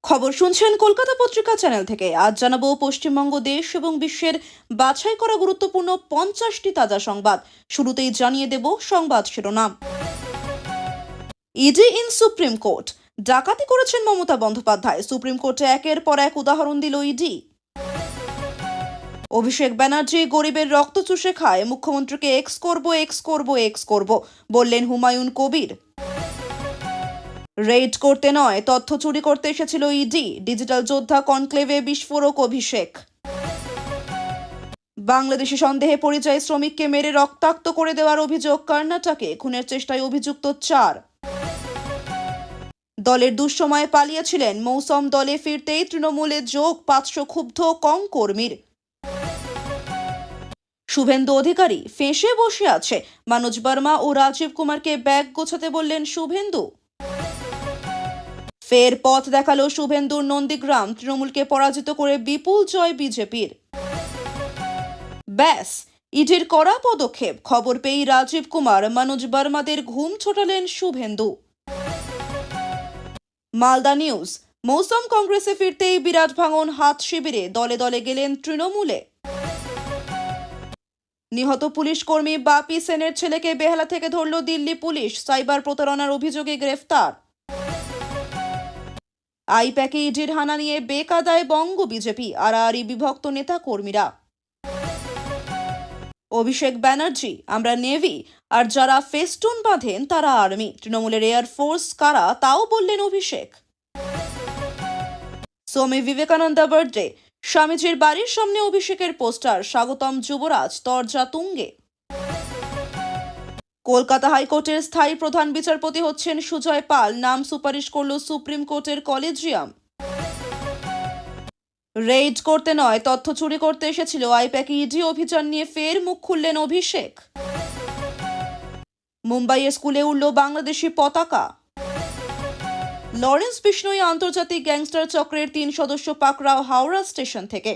খবর শুনছেন কলকাতা পত্রিকা চ্যানেল থেকে। আজ জানাবো পশ্চিমবঙ্গ দেশ এবং বিশ্বের বাছাই করা গুরুত্বপূর্ণ 50টি তাজা সংবাদ। শুরুতেই জানিয়ে দেব সংবাদ শিরোনাম। ইডি ইন সুপ্রিম কোর্ট, ডাকাতি করেছেন মমতা বন্দ্যোপাধ্যায়। সুপ্রিম কোর্টে একের পর এক উদাহরণ দিল ইডি। অভিষেক ব্যানার্জি গরিবের রক্ত চুষে খায়, মুখ্যমন্ত্রীকে এক্স করব বললেন হুমায়ুন কবির। রেড করতে নয়, তথ্য চুরি করতে এসেছিল ইডি, ডিজিটাল যোদ্ধা কনক্লেভে বিস্ফোরক অভিষেক। বাংলাদেশি সন্দেহে পরিযায়ী শ্রমিককে মেরে রক্তাক্ত করে দেওয়ার অভিযোগ কর্ণাটকে, খুনের চেষ্টায় অভিযুক্ত 4। দলের দুঃসময়ে পালিয়েছিলেন, মৌসুম দলে ফিরতেই তৃণমূলে যোগ 500 ক্ষুব্ধ কং কর্মীর। শুভেন্দু অধিকারী ফেঁসে বসে আছে, মনোজ বর্মা ও রাজীব কুমারকে ব্যাগ গোছাতে বললেন শুভেন্দু। ফের পথ দেখালো শুভেন্দুর নন্দীগ্রাম, তৃণমূলকে পরাজিত করে বিপুল জয় বিজেপির। ব্যাস, ইডির কড়া পদক্ষেপ, খবর পেয়েই রাজীব কুমার, মনোজ বর্মাদের ঘুম ছোটালেন শুভেন্দু। মালদা নিউজ, মৌসুম কংগ্রেসে ফিরতেই বিরাট ভাঙন, হাত শিবিরে, দলে দলে গেলেন তৃণমূলে। নিহত পুলিশ কর্মী বাপি সেনের ছেলেকে বেহালা থেকে ধরল দিল্লি পুলিশ, সাইবার প্রতারণার অভিযোগে গ্রেফতার। আইপ্যাকে ইডির হানা নিয়ে বেকায়দায় বঙ্গ বিজেপি, আড়াআড়ি বিভক্ত নেতা কর্মীরা। অভিষেক ব্যানার্জি, আমরা নেভি, আর যারা ফেস্টুন বাঁধেন তারা আর্মি, তৃণমূলের এয়ারফোর্স কারা তাও বললেন অভিষেক। স্বামী বিবেকানন্দ বার্থডে, স্বামীজির বাড়ির সামনে অভিষেকের পোস্টার, স্বাগতম যুবরাজ, তরজা তুঙ্গে। কলকাতা হাইকোর্টের স্থায়ী প্রধান বিচারপতি হচ্ছেন সুজয় পাল, নাম সুপারিশ করল সুপ্রিম কোর্টের কলেজিয়াম। রেড করতে নয়, তথ্য চুরি করতে এসেছিল আইপ্যাক ইডি, অভিযান নিয়ে ফের মুখ খুললেন অভিষেক। মুম্বাইয়ের স্কুলে উড়ল বাংলাদেশি পতাকা। লরেন্স বিষ্ণোই আন্তর্জাতিক গ্যাংস্টার চক্রের 3 সদস্য পাকড়াও হাওড়া স্টেশন থেকে।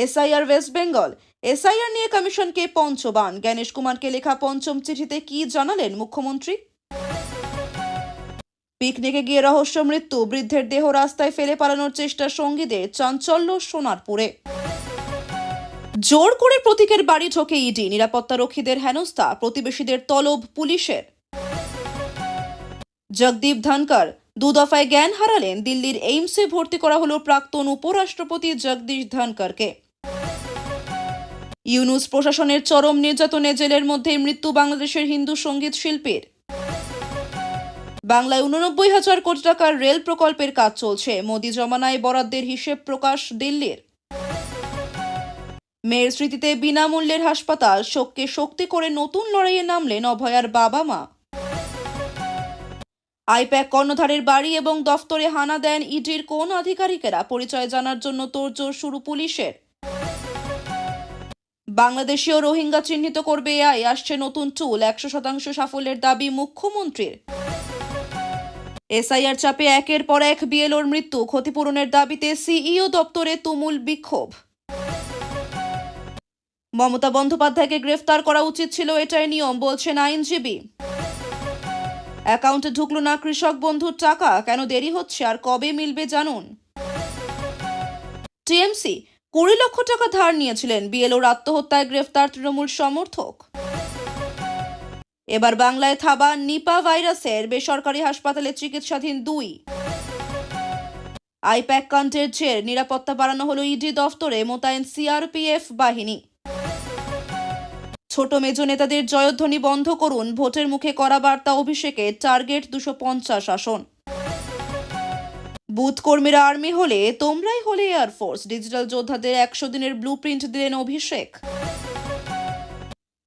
এসআইআর ওয়েস্ট বেঙ্গল, এসআইআর নিয়ে কমিশনকে পঞ্চবান, জ্ঞানেশ কুমারকে লেখা পঞ্চম চিঠিতে কি জানালেন মুখ্যমন্ত্রী। পিকনিকে গিয়ে রহস্য মৃত্যু, বৃদ্ধের দেহ রাস্তায় ফেলে পালানোর চেষ্টা সঙ্গীদের, চাঞ্চল্য সোনারপুরে। জোর করে প্রতীকের বাড়ি ঢোকে ইডি, নিরাপত্তা রক্ষীদের হেনস্থা, প্রতিবেশীদের তলব পুলিশের। জগদীপ ধনকর 2 দফায় জ্ঞান হারালেন, দিল্লির এইমসে ভর্তি করা হলো প্রাক্তন উপরাষ্ট্রপতি জগদীশ ধনকরকে। ইউনুস প্রশাসনের চরম নির্যাতনে জেলের মধ্যে মৃত্যু বাংলাদেশের হিন্দু সঙ্গীত শিল্পীর। বাংলায় 89,000 কোটি টাকার রেল প্রকল্পের কাজ চলছে, মোদি জমানায় বরাদ্দের হিসেব প্রকাশ দিল্লির। মেয়ের স্মৃতিতে বিনামূল্যের হাসপাতাল, শোককে শক্তি করে নতুন লড়াইয়ে নামলেন অভয়ার বাবা মা। আইপ্যাক কর্ণধারের বাড়ি এবং দফতরে হানা দেন ইডির কোন আধিকারিকেরা, পরিচয় জানার জন্য তোড়জোড় শুরু পুলিশের। বাংলাদেশি ও রোহিঙ্গা চিহ্নিত করবে এআই, আসছে নতুন টুল, 100% সাফল্যের দাবি মুখ্যমন্ত্রীর। এসআইআর চাপে একের পর এক বিএলওর মৃত্যু, ক্ষতিপূরণের দাবিতে সিইও দপ্তরে তুমুল বিক্ষোভ। মমতা বন্দ্যোপাধ্যায়কে গ্রেফতার করা উচিত ছিল, এটাই নিয়ম, বলছেন আইনজীবী। অ্যাকাউন্টে ঢুকলো না কৃষক বন্ধুর টাকা, কেন দেরি হচ্ছে আর কবে মিলবে জানুন। টিএমসি 20 লক্ষ টাকা ধার নিয়েছিলেন, বিএলওর আত্মহত্যায় গ্রেফতার তৃণমূল সমর্থক। এবার বাংলায় থাবা নিপা ভাইরাসের, বেসরকারি হাসপাতালে চিকিৎসাধীন 2। আইপ্যাক কাণ্ডের জের, নিরাপত্তা বাড়ানো হলো ইডি দফতরে, মোতায়েন সিআরপিএফ বাহিনী। ছোট মেজ নেতাদের জয়ধ্বনি বন্ধ করুন, ভোটের মুখে করা বার্তা অভিষেকের, টার্গেট 250 আসন। বুথ কর্মীরা আর্মি হলে তোমরাই হলে এয়ারফোর্স, ডিজিটাল যোদ্ধাদের 100 দিনের ব্লুপ্রিন্ট দিলেন অভিষেক।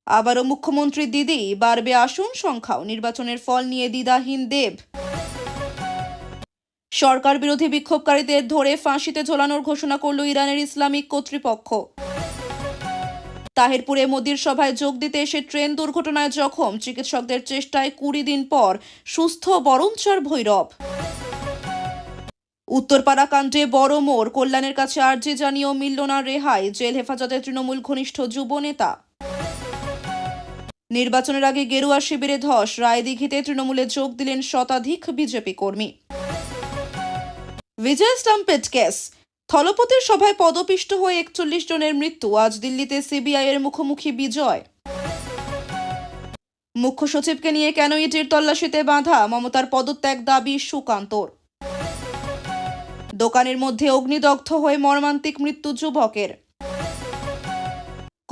আবারও মুখ্যমন্ত্রী দিদি, বাড়বে আসন সংখ্যাও, নির্বাচনের ফল নিয়ে দ্বিধাহীন দেব। সরকার বিরোধী বিক্ষোভকারীদের ধরে ফাঁসিতে ঝোলানোর ঘোষণা করল ইরানের ইসলামিক কর্তৃপক্ষ। তাহিরপুরে মোদির সভায় যোগ দিতে এসে ট্রেন দুর্ঘটনায় জখম, চিকিৎসকদের চেষ্টায় 20 দিন পর সুস্থ বরঞ্চার ভৈরব। উত্তরপাড়া কাণ্ডে বড় মোড়, কল্যাণের কাছে আর্জি জানিয়েও মিলল না রেহাই, জেল হেফাজতে তৃণমূল ঘনিষ্ঠ যুব নেতা। নির্বাচনের আগে গেরুয়া শিবিরে ধস, রায়দিঘিতে তৃণমূলে যোগ দিলেন শতাধিক বিজেপি কর্মী। বিজয় স্টাম্পেড কেস, স্থলপতির সভায় পদপিষ্ট হয়ে 41 জনের মৃত্যু। আজ দিল্লিতে সিবিআই এর মুখোমুখি বিজয়। মুখ্য সচিবকে নিয়ে কেন ইডির তল্লাশিতে বাধা, মমতার পদত্যাগ দাবি সুকান্তর। দোকানের মধ্যে অগ্নিদগ্ধ হয়ে মর্মান্তিক মৃত্যু যুবকের।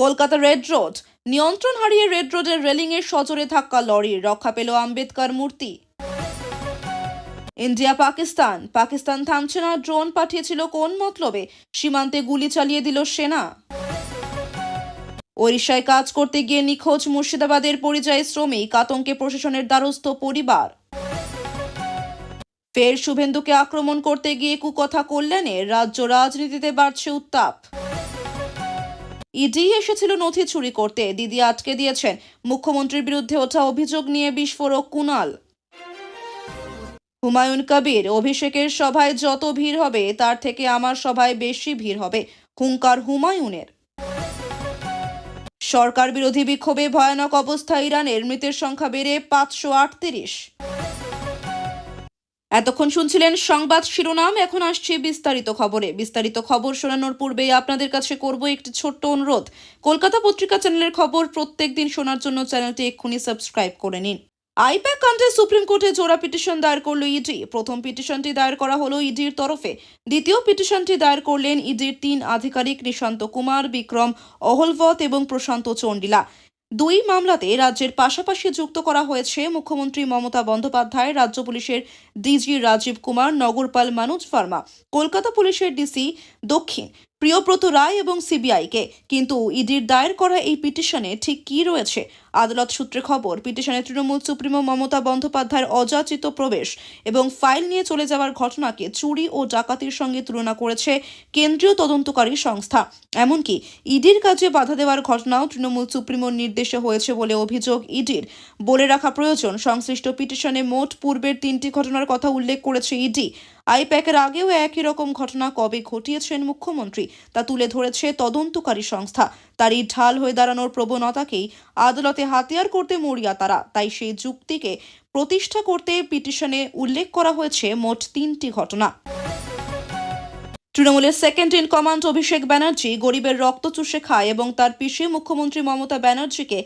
কলকাতা রেড রোড, নিয়ন্ত্রণ হারিয়ে রেড রোডের রেলিংয়ের সজোরে ধাক্কা লরির, রক্ষা পেল আম্বেদকর মূর্তি। ইন্ডিয়া পাকিস্তান থামছে না, ড্রোন পাঠিয়েছিল কোন মতলবে, সীমান্তে গুলি চালিয়ে দিল সেনা। ওড়িশায় কাজ করতে গিয়ে নিখোঁজ মুর্শিদাবাদের পরিযায়ী শ্রমিক, আতঙ্কে প্রশাসনের দ্বারস্থ পরিবার। ফের শুভেন্দুকে আক্রমণ করতে গিয়ে কুকথা কল্যাণের, রাজ্য রাজনীতিতে বাড়ছে উত্তাপ। ইডি এসেছিল নথি চুরি করতে, দিদি আটকে দিয়েছেন। মুখ্যমন্ত্রীর বিরুদ্ধে ওঠা অভিযোগ নিয়ে বিস্ফোরক কুণাল। হুমায়ুন কবির, অভিষেকের সভায় যত ভিড় হবে তার থেকে আমার সভায় বেশি ভিড় হবে, হুঙ্কার হুমায়ুনের। সরকার বিরোধী বিক্ষোভে ভয়ানক অবস্থা ইরানের, মৃতের সংখ্যা বেড়ে 538। এতক্ষণ শুনছিলেন সংবাদ শিরোনাম, এখন আসছে বিস্তারিত খবরে। বিস্তারিত খবর শোনানোর পূর্বেই আপনাদের কাছে করব একটি ছোট্ট অনুরোধ। কলকাতা পত্রিকা চ্যানেলের খবর প্রত্যেকদিন শোনার জন্য চ্যানেলটি এক্ষুনি সাবস্ক্রাইব করে নিন। আইপ্যাক কাণ্ডে সুপ্রিম কোর্টে জোড়া পিটিশন দায়ের করল ইডি। প্রথম পিটিশনটি দায়ের করা হলো ইডির তরফে। দ্বিতীয় পিটিশনটি দায়ের করলেন ইডির 3 আধিকারিক নিশান্ত কুমার, বিক্রম অহলভত এবং প্রশান্ত চন্ডিলা। দুই মামলাতে রাজ্যের পাশাপাশি যুক্ত করা হয়েছে মুখ্যমন্ত্রী মমতা বন্দ্যোপাধ্যায়, রাজ্য পুলিশের ডিজি রাজীব কুমার, নগরপাল মনোজ ভার্মা, কলকাতা পুলিশের ডিসি দক্ষিণ প্রিয়ব্রত রায় এবং সিবিআইকে। কিন্তু ইডির দায়ের করা এই পিটিশনে ঠিক কি রয়েছে? আদালত সূত্রে খবর, পিটিশনে তৃণমূল সুপ্রিমো মমতা বন্দ্যোপাধ্যায়ের অযাচিত প্রবেশ এবং ফাইল নিয়ে চলে যাওয়ার ঘটনাকে চুরি ও ডাকাতির সঙ্গে তুলনা করেছে কেন্দ্রীয় তদন্তকারী সংস্থা। এমনকি ইডির কাজে বাধা দেওয়ার ঘটনাও তৃণমূল সুপ্রিমোর নির্দেশে হয়েছে বলে অভিযোগ ইডির। বলে রাখা প্রয়োজন, সংশ্লিষ্ট পিটিশনে মোট পূর্বের 3টি ঘটনার কথা উল্লেখ করেছে ইডি। আইপ্যাকের আগেও একই রকম ঘটনা কবে ঘটিয়েছেন মুখ্যমন্ত্রী তা তুলে ধরেছে তদন্তকারী সংস্থা। তারই ঢাল হয়ে দাঁড়ানোর প্রবণতাকেই আদালতে হাতিয়ার করতে মরিয়া তারা। তাই সেই যুক্তিকে প্রতিষ্ঠা করতে পিটিশনে উল্লেখ করা হয়েছে মোট 3টি ঘটনা। তৃণমূলের second in command Abhishek Banerjee গরিবের রক্ত চুষে খায় এবং তার পিসে মুখ্যমন্ত্রী মমতা ব্যানার্জিকে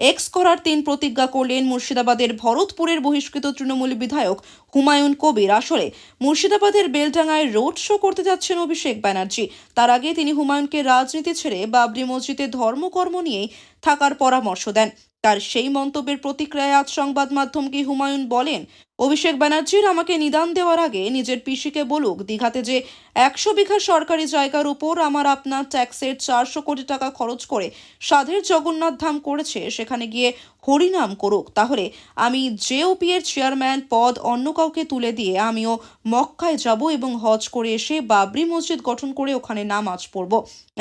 এক্স করার 3 প্রতিজ্ঞা করলেন মুর্শিদাবাদের ভরতপুরের বহিষ্কৃত তৃণমূল বিধায়ক হুমায়ুন কবির। আসলে মুর্শিদাবাদের বেলডাঙ্গায় রোড শো করতে যাচ্ছেন অভিষেক ব্যানার্জি। তার আগে তিনি হুমায়ুনকে রাজনীতি ছেড়ে বাবরি মসজিদে ধর্মকর্ম নিয়েই থাকার পরামর্শ দেন। তার সেই মন্তব্যের প্রতিক্রিয়ায় আজ সংবাদ মাধ্যমকে হুমায়ুন বলেন, অভিষেক ব্যানার্জির আমাকে নিদান দেওয়ার আগে নিজের পিসিকে বলুক দীঘাতে যে 100 বিঘা সরকারি জায়গার উপর আমার আপনার ট্যাক্সের 400 কোটি টাকা খরচ করে সাধের জগন্নাথ ধাম করেছে, সেখানে গিয়ে হরিনাম করুক। তাহলে আমি জেওপি এর চেয়ারম্যান পদ অন্য কাউকে তুলে দিয়ে আমিও মক্কায় যাব এবং হজ করে এসে বাবরি মসজিদ গঠন করে ওখানে নামাজ পড়ব।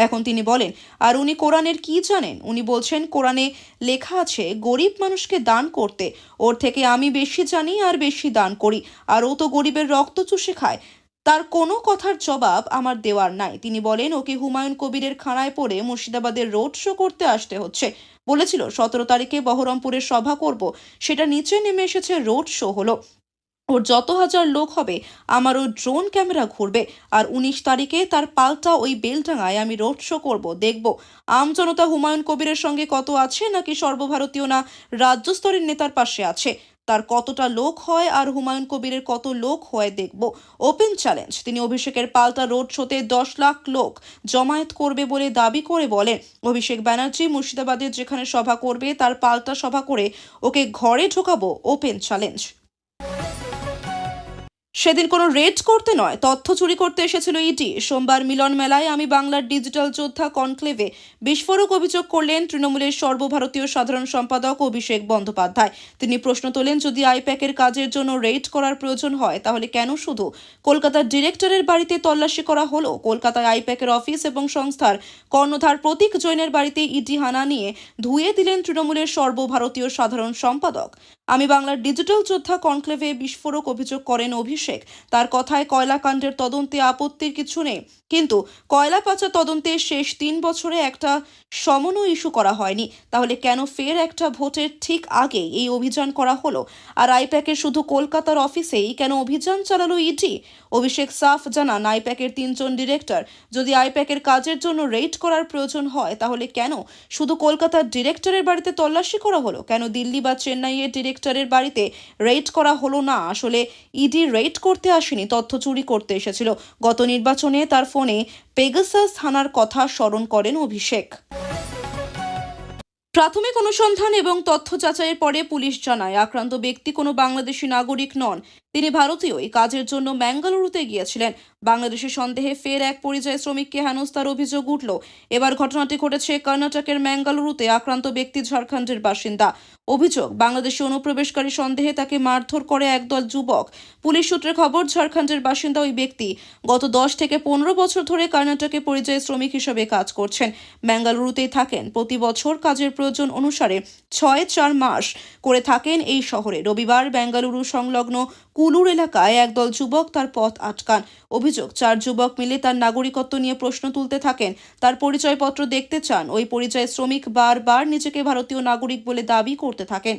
এখন তিনি বলেন, আর উনি কোরআনের কি জানেন? উনি বলছেন কোরআনে লেখা আছে গরিব মানুষকে দান করতে। ওর থেকে আমি বেশি জানি আর বেশি দান করি, আর ও তো গরিবের রক্ত চুষে খায়। তার কোনো কথার জবাব আমার দেওয়ার নাই। তিনি বলেন, ওকে হুমায়ুন কবিরের খাঁড়ায় পড়ে মুর্শিদাবাদের রোড শো করতে আসতে হচ্ছে। বলেছিল 17 তারিখে বহরমপুরে সভা করব, সেটা নিচে নেমে এসেছে, রোড শো হলো। ওর যত হাজার লোক হবে আমারও ড্রোন ক্যামেরা ঘুরবে, আর 19 তারিখে তার পাল্টা ওই বেলডাঙ্গায় আমি রোড শো করব, দেখব আমজনতা হুমায়ুন কবিরের সঙ্গে কত আছে, নাকি সর্বভারতীয় না রাজ্য স্তরের নেতার পাশে আছে। তার কতটা লোক হয় আর হুমায়ুন কবিরের কত লোক হয় দেখব। Open challenge. তিনি অভিষেকের পাল্টা রোড শোতে 10 লাখ লোক জমায়েত করবে বলে দাবি করে বলেন, অভিষেক ব্যানার্জি মুর্শিদাবাদের যেখানে সভা করবে তার পাল্টা সভা করে ওকে ঘরে ঢোকাবো, ওপেন চ্যালেঞ্জ। সেদিন কোনো রেড করতে নয়, তথ্য চুরি করতে এসেছিল ইডি। সোমবার মিলন মেলায় আমি বাংলার ডিজিটাল যোদ্ধা কনক্লেভে বিস্ফোরক অভিযোগ করলেন তৃণমূলের সর্বভারতীয় সাধারণ সম্পাদক অভিষেক বন্দ্যোপাধ্যায়। তিনি প্রশ্ন তোলেন, যদি আইপ্যাকের কাজের জন্য রেড করার প্রয়োজন হয় তাহলে কেন শুধু কলকাতার ডিরেক্টরের বাড়িতে তল্লাশি করা হলো? কলকাতায় আইপ্যাকের অফিস এবং সংস্থার কর্ণধার প্রতীক জৈনের বাড়িতে ইডি হানা নিয়ে ধুয়ে দিলেন তৃণমূলের সর্বভারতীয় সাধারণ সম্পাদক। আমি বাংলার ডিজিটাল যোদ্ধা কনক্লেভে বিস্ফোরক অভিযোগ করেন অভিষেক। তার কথায় কয়লাকাণ্ডের তদন্তে আপত্তির কিছু নেই, কিন্তু কয়লা পাচার তদন্তে শেষ 3 বছরে একটা সমনও ইস্যু করা হয়নি। তাহলে কেন ফের একটা ভোটের ঠিক আগেই এই অভিযান করা হলো? আর আইপ্যাকের শুধু কলকাতার অফিসেই কেন অভিযান চালালো ইডি? অভিষেক সাফ জানান, আইপ্যাকের 3জন ডিরেক্টর। যদি আইপ্যাকের কাজের জন্য রেড করার প্রয়োজন হয় তাহলে কেন শুধু কলকাতার ডিরেক্টরের বাড়িতে তল্লাশি করা হলো? কেন দিল্লি বা চেন্নাইয়ের ডিরেক্টরের বাড়িতে রেড করা হলো না? আসলে ইডি রেড করতে আসেনি, তথ্য চুরি করতে এসেছিল। গত নির্বাচনে তার ফোনে পেগাসাস হানার কথা স্মরণ করেন অভিষেক। প্রাথমিক অনুসন্ধান এবং তথ্য যাচাইয়ের পরে পুলিশ জানায়, আক্রান্ত ব্যক্তি কোনো বাংলাদেশি নাগরিক নন। তিনি ভারতীয়ই, কাজের জন্য ম্যাঙ্গালুরুতে গিয়েছিলেন। বাংলাদেশের সন্দেহে ফের এক পরিযায়ী শ্রমিককে হেনস্থার অভিযোগ উঠল। এবার ঘটনাটি ঘটেছে কর্ণাটকের ম্যাঙ্গালুরুতে। আক্রান্ত ব্যক্তি ঝাড়খণ্ডের বাসিন্দা। অভিযোগ, বাংলাদেশি অনুপ্রবেশকারী সন্দেহে তাকে মারধর করে একদল যুবক। পুলিশ সূত্রে খবর, ঝাড়খণ্ডের বাসিন্দা ওই ব্যক্তি গত 10 থেকে 15 বছর ধরে কর্ণাটকে পরিযায়ী শ্রমিক হিসেবে কাজ করছেন। ম্যাঙ্গালুরুতেই থাকেন। প্রতি বছর কাজের প্রয়োজন অনুসারে 6-4 মাস করে থাকেন এই শহরে। রবিবার বেঙ্গালুরু সংলগ্ন কুলুর এলাকায় একদল যুবক তার পথ আটকান। অভিযোগ, 4 যুবক মিলে তার নাগরিকত্ব নিয়ে প্রশ্ন তুলতে থাকেন। তার পরিচয়পত্র দেখতে চান। ওই পরিযায়ী শ্রমিক বারবার নিজেকে ভারতীয় নাগরিক বলে দাবি করতে থাকেন।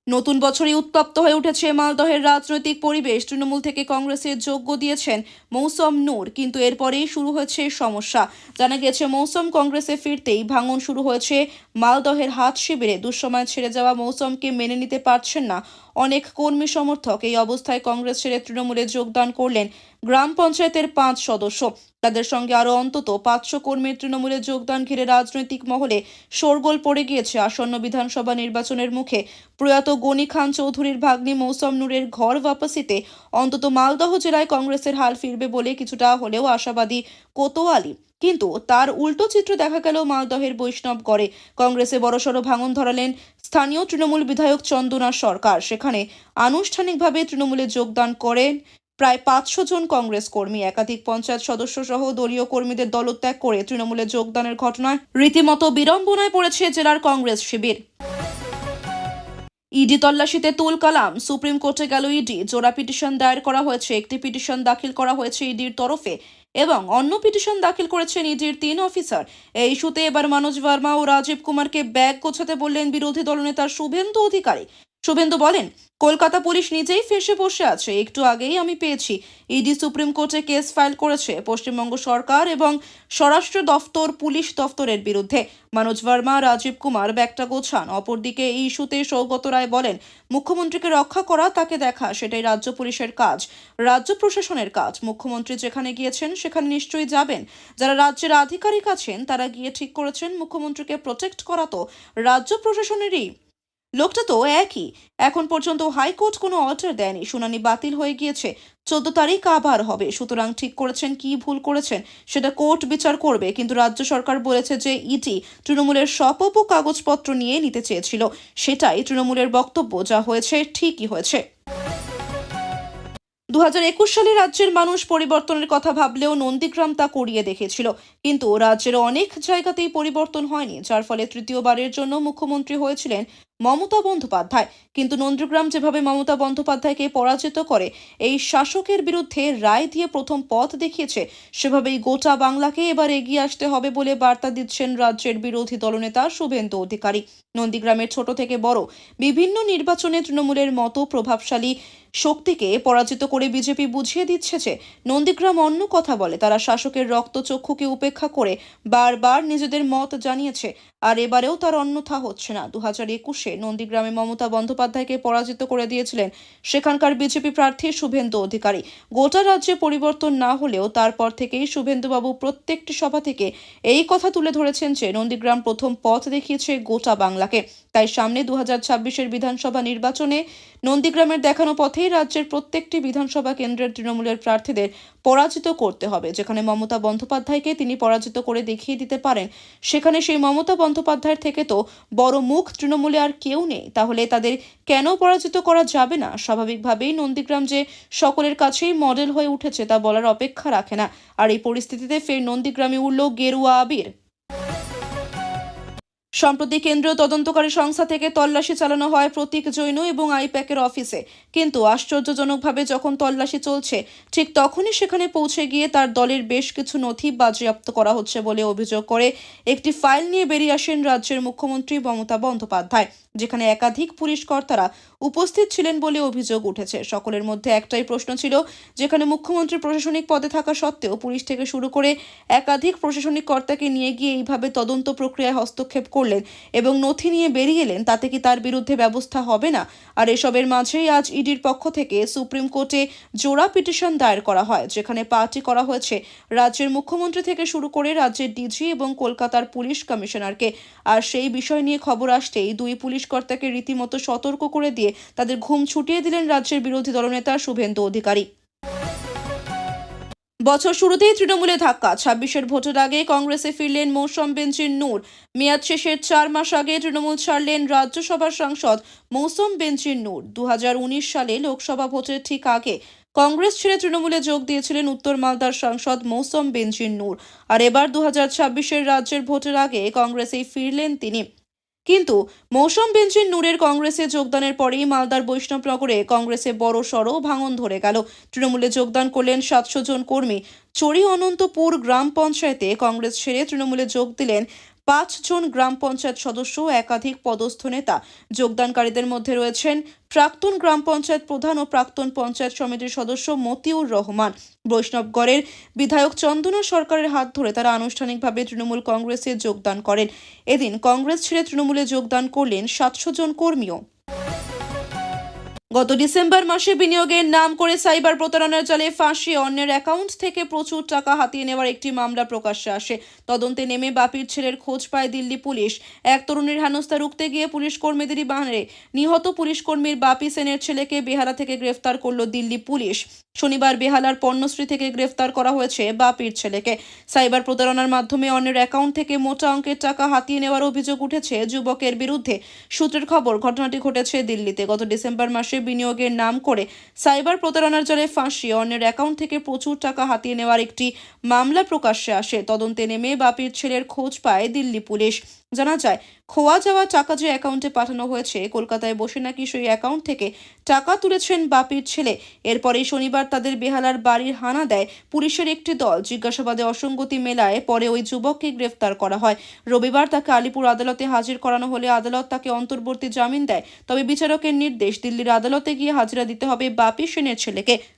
নতুন বছরই উত্তপ্ত হয়ে উঠেছে মালদহের রাজনৈতিক পরিবেশ। তৃণমূল থেকে কংগ্রেসে যোগ্য দিয়েছেন মৌসম নূর, কিন্তু এরপরেই শুরু হয়েছে সমস্যা। জানা গেছে, মৌসম কংগ্রেসে ফিরতেই ভাঙন শুরু হয়েছে মালদহের হাট শিবিরে। দুঃসময় ছেড়ে যাওয়া মৌসমকে মেনে নিতে পারছেন না অনেক কর্মী সমর্থক। এই অবস্থায় কংগ্রেস ছেড়ে তৃণমূলে যোগদান করলেন গ্রাম পঞ্চায়েতের 5 সদস্য। তাদের সঙ্গে আরও অন্তত 500 কর্মীর তৃণমূলে যোগদান ঘিরে রাজনৈতিক মহলে শোরগোল পড়ে গিয়েছে। আসন্ন বিধানসভা নির্বাচনের মুখে প্রয়াত গনি খান চৌধুরীর ভাগ্নি মৌসম নূরের ঘর ওয়াপসিতে অন্তত মালদহ জেলায় কংগ্রেসের হাল ফিরবে বলে কিছুটা হলেও আশাবাদী কোতোয়ালি। কিন্তু তার উল্টো চিত্র দেখা গেল মালদহের বৈষ্ণবগড়ে। কংগ্রেসে বড়সড় ভাঙন ধরালেন স্থানীয় তৃণমূল বিধায়ক চন্দনা সরকার। সেখানে আনুষ্ঠানিকভাবে তৃণমূলে যোগদান করেন প্রায় 500 জন কংগ্রেস কর্মী। একাধিক পঞ্চায়েত সদস্য সহ দলীয় কর্মীদের দলত্যাগ করে তৃণমূলে যোগদানের ঘটনায় রীতিমতো বিড়ম্বনায় পড়েছে জেলার কংগ্রেস শিবির। ইডি তল্লাশিতে তুল কালাম। সুপ্রিম কোর্টে গেল ইডি। জোড়া পিটিশন দায়ের করা হয়েছে। একটি পিটিশন দাখিল করা হয়েছে ইডির তরফে এবং অন্য পিটিশন দাখিল করেছেন ইডির 3 অফিসার। এই ইস্যুতে এবার মনোজ ভার্মা ও রাজীব কুমারকে ব্যাগ গোছাতে বললেন বিরোধী দলনেতা শুভেন্দু অধিকারী। শুভেন্দু বলেন, কলকাতা পুলিশ নিজেই ফেঁসে বসে আছে। একটু আগেই আমি পেয়েছি ইডি সুপ্রিম কোর্টে কেস ফাইল করেছে পশ্চিমবঙ্গ সরকার এবং স্বরাষ্ট্র দফতর, পুলিশ দফতরের বিরুদ্ধে। মনোজ ভার্মা, রাজীব কুমার ব্যাগটা গোছান। অপরদিকে এই ইস্যুতে সৌগত রায় বলেন, মুখ্যমন্ত্রীকে রক্ষা করা, তাকে দেখা, সেটাই রাজ্য পুলিশের কাজ, রাজ্য প্রশাসনের কাজ। মুখ্যমন্ত্রী যেখানে গিয়েছেন সেখানে নিশ্চয়ই যাবেন। যারা রাজ্যের আধিকারিক আছেন তারা গিয়ে ঠিক করেছেন মুখ্যমন্ত্রীকে প্রোটেক্ট করা তো রাজ্য প্রশাসনেরই। লোকটা তো একই। এখন পর্যন্ত হাইকোর্ট কোনো অর্ডার দেয়নি। শুনানি বাতিল হয়ে গিয়েছে। 14 তারিখ আবার হবে। সুতরাং ঠিক করেছেন কি ভুল করেছেন সেটা কোর্ট বিচার করবে। কিন্তু রাজ্য সরকার বলেছে যে ইডি তৃণমূলের সব কাগজপত্র নিয়ে নিতে চেয়েছিল। সেটাই তৃণমূলের বক্তব্য। যা হয়েছে ঠিকই হয়েছে। 2021 সালে রাজ্যের মানুষ পরিবর্তনের কথা ভাবলেও নন্দীগ্রাম তা করিয়ে দেখেছিল। কিন্তু রাজ্যের অনেক জায়গাতেই পরিবর্তন হয়নি, যার ফলে তৃতীয়বারের জন্য মুখ্যমন্ত্রী হয়েছিলেন মমতা বন্দ্যোপাধ্যায়। কিন্তু নন্দীগ্রাম যেভাবে মমতা বন্দ্যোপাধ্যায়কে পরাজিত করে এই শাসকের বিরুদ্ধে রায় দিয়ে প্রথম পথ দেখিয়েছে, সেভাবেই গোটা বাংলাকে এবার এগিয়ে আসতে হবে বলে বার্তা দিচ্ছেন রাজ্যের বিরোধী দলনেতা শুভেন্দু অধিকারী। নন্দীগ্রামের ছোট থেকে বড় বিভিন্ন নির্বাচনে তৃণমূলের মতো প্রভাবশালী শক্তিকে পরাজিত করে বিজেপি বুঝিয়ে দিচ্ছে যে নন্দীগ্রাম অন্য কথা বলে। তারা শাসকের রক্তচক্ষুকে উপেক্ষা করে বারবার নিজেদের মত জানিয়েছে, আর এবারেও তার অন্যথা হচ্ছে না। 2021-এ নন্দীগ্রামে মমতা বন্দ্যোপাধ্যায়কে পরাজিত করে দিয়েছিলেন সেখানকার বিজেপি প্রার্থী শুভেন্দু অধিকারী। গোটা রাজ্যে পরিবর্তন না হলেও তারপর থেকেই শুভেন্দুবাবু প্রত্যেকটি সভা থেকে এই কথা তুলে ধরেছেন যে নন্দীগ্রাম প্রথম পথ দেখিয়েছে গোটা বাংলাকে। তাই সামনে 2026-এর বিধানসভা নির্বাচনে নন্দীগ্রামের দেখানো পথেই রাজ্যের প্রত্যেকটি বিধানসভা কেন্দ্রের তৃণমূলের প্রার্থীদের পরাজিত করতে হবে। যেখানে মমতা বন্দ্যোপাধ্যায়কে তিনি পরাজিত করে দেখিয়ে দিতে পারেন, সেখানে সেই মমতা বন্দ্যোপাধ্যায়ের থেকে তো বড় মুখ তৃণমূলে আর কেউ নেই। তাহলে তাদের কেন পরাজিত করা যাবে না? স্বাভাবিকভাবেই নন্দীগ্রাম যে সকলের কাছেই মডেল হয়ে উঠেছে তা বলার অপেক্ষা রাখে না। আর এই পরিস্থিতিতে ফের নন্দীগ্রামে উঠল গেরুয়া আবির। সম্প্রতি কেন্দ্রীয় তদন্তকারী সংস্থা থেকে তল্লাশি চালানো হয় প্রতীক জৈন এবং আইপ্যাকের অফিসে, কিন্তু আশ্চর্যজনকভাবে যখন তল্লাশি চলছে ঠিক তখনই সেখানে পৌঁছে গিয়ে তার দলের বেশ কিছু নথি বাজেয়াপ্ত করা হচ্ছে বলে অভিযোগ করে একটি ফাইল নিয়ে বেরিয়ে আসেন রাজ্যের মুখ্যমন্ত্রী মমতা বন্দ্যোপাধ্যায়, যেখানে একাধিক পুলিশ কর্তারা উপস্থিত ছিলেন বলে অভিযোগ উঠেছে। সকলের মধ্যে একটাই প্রশ্ন ছিল, যেখানে মুখ্যমন্ত্রী প্রশাসনিক পদে থাকা সত্ত্বেও পুলিশ থেকে শুরু করে একাধিক প্রশাসনিক কর্তাকে নিয়ে গিয়ে এইভাবে তদন্ত প্রক্রিয়ায় হস্তক্ষেপ করলেন এবং নথি নিয়ে বেরিয়ে এলেন, তাতে কি তার বিরুদ্ধে ব্যবস্থা হবে না? আর এসবের মাঝেই আজ ইডির পক্ষ থেকে সুপ্রিম কোর্টে জোড়া পিটিশন দায়ের করা হয়, যেখানে পার্টি করা হয়েছে রাজ্যের মুখ্যমন্ত্রী থেকে শুরু করে রাজ্যের ডিজি এবং কলকাতার পুলিশ কমিশনারকে। আর সেই বিষয় নিয়ে খবর আসতেই দুই পুলিশ কর্তাকে রীতিমতো সতর্ক করে দিয়ে তাদের ঘুম ছুটিয়ে দিলেন রাজ্যের বিরোধী দলনেতা শুভেন্দু অধিকারী। বছর শুরুতেই তৃণমূলে ধাক্কা, 26-এর ভোটের আগে কংগ্রেসে ফিরলেন মৌসম বেনজির নূর। মেয়াদ শেষের 4 মাস আগে তৃণমূল ছাড়লেন রাজ্যসভার সাংসদ মৌসম বেনজির নূর। 2019 সালে লোকসভা ভোটের ঠিক আগে কংগ্রেস ছেড়ে তৃণমূলে যোগ দিয়েছিলেন উত্তর মালদার সাংসদ মৌসম বেনজির নূর। আর এবার 2026-এর রাজ্যের ভোটের আগে কংগ্রেসেই ফিরলেন তিনি। কিন্তু মৌসম বেনজির নূরের কংগ্রেসে যোগদানের পরেই মালদার বৈষ্ণবনগরে কংগ্রেসে বড়সড় ভাঙন ধরে গেল। তৃণমূলে যোগদান করলেন 700 জন কর্মী। চড়ি অনন্তপুর গ্রাম পঞ্চায়েতে কংগ্রেস ছেড়ে তৃণমূলে যোগ দিলেন 5 জন গ্রাম পঞ্চায়েত সদস্য, একাধিক পদস্থ নেতা। যোগদানকারীদের মধ্যে রয়েছেন প্রাক্তন গ্রাম পঞ্চায়েত প্রধান ও প্রাক্তন পঞ্চায়েত সমিতির সদস্য মতিউর রহমান। বৈষ্ণবগড়ের বিধায়ক চন্দনা সরকারের হাত ধরে তারা আনুষ্ঠানিকভাবে তৃণমূল কংগ্রেসে যোগদান করেন। এদিন কংগ্রেস ছেড়ে তৃণমূলে যোগদান করলেন 700 জন কর্মীও। গত ডিসেম্বর মাসে বিনিয়োগের নাম করে সাইবার প্রতারণার জালে ফাঁসিয়ে অন্যের অ্যাকাউন্ট থেকে প্রচুর টাকা হাতিয়ে নেওয়ার একটি মামলা প্রকাশ্যে আসে। তদন্তে নেমে বাপির ছেলের খোঁজ পায় দিল্লি পুলিশ। এক তরুণীর হেনস্থা রুখতে গিয়ে পুলিশ কর্মীদেরই বাহারে নিহত পুলিশ কর্মীর বাপি সেনের ছেলেকে বেহালা থেকে গ্রেফতার করল দিল্লি পুলিশ। শনিবার বেহালার পণ্যশ্রী থেকে গ্রেফতার করা হয়েছে বাপির ছেলেকে। সাইবার প্রতারণার মাধ্যমে অন্যের অ্যাকাউন্ট থেকে মোটা অঙ্কের টাকা হাতিয়ে নেওয়ার অভিযোগ উঠেছে যুবকের বিরুদ্ধে। সূত্রের খবর, ঘটনাটি ঘটেছে দিল্লিতে। গত ডিসেম্বর মাসে বিনিয়োগের নাম করে সাইবার প্রতারণার জালে ফাঁসিয়ে অন্যের অ্যাকাউন্ট থেকে প্রচুর টাকা হাতিয়ে নেওয়ার একটি মামলা প্রকাশ্যে আসে। তদন্তে নেমে বাপির ছেলের খোঁজ পায় দিল্লি পুলিশ। জানা যায়, খোয়া যাওয়া টাকা যে অ্যাকাউন্টে পাঠানো হয়েছে, কলকাতায় বসে নাকি সেই অ্যাকাউন্ট থেকে টাকা তুলেছেন বাপির ছেলে। এরপরেই শনিবার তাদের বেহালার বাড়ির হানা দেয় পুলিশের একটি দল। জিজ্ঞাসাবাদে অসঙ্গতি মেলায় পরে ওই যুবককে গ্রেফতার করা হয়। রবিবার তাকে আলিপুর আদালতে হাজির করানো হলে আদালত তাকে অন্তর্বর্তী জামিন দেয়। তবে বিচারকের নির্দেশ, দিল্লির আদালতে গিয়ে হাজিরা দিতে হবে বাপি সেনের ছেলেকে।